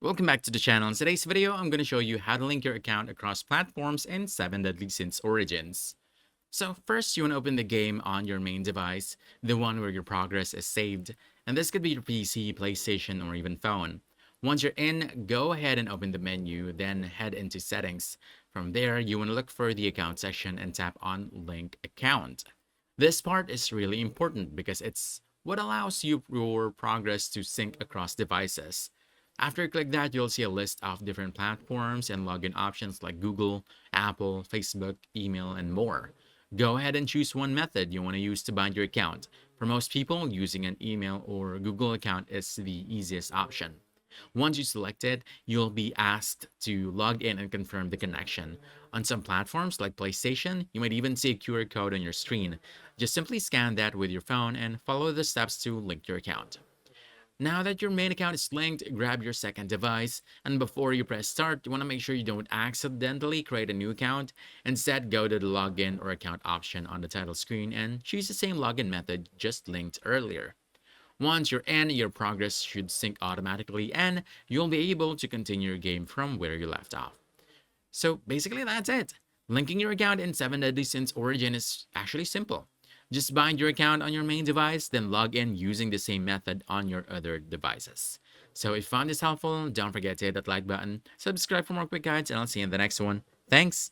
Welcome back to the channel. In today's video, I'm going to show you how to link your account across platforms in 7 Deadly Sins Origins. So first, you want to open the game on your main device, the one where your progress is saved, and this could be your PC, PlayStation, or even phone. Once you're in, go ahead and open the menu, then head into settings. From there, you want to look for the account section and tap on link account. This part is really important because it's what allows your progress to sync across devices. After you click that, you'll see a list of different platforms and login options like Google, Apple, Facebook, email, and more. Go ahead and choose one method you want to use to bind your account. For most people, using an email or Google account is the easiest option. Once you select it, you'll be asked to log in and confirm the connection. On some platforms like PlayStation, you might even see a QR code on your screen. Just simply scan that with your phone and follow the steps to link your account. Now that your main account is linked, grab your second device, and before you press start, you want to make sure you don't accidentally create a new account. Instead, go to the login or account option on the title screen and choose the same login method just linked earlier. Once you're in, your progress should sync automatically and you'll be able to continue your game from where you left off. So basically that's it. Linking your account in 7 Deadly Sins Origin is actually simple. Just bind your account on your main device, then log in using the same method on your other devices. So if you found this helpful, don't forget to hit that like button, subscribe for more quick guides, and I'll see you in the next one. Thanks!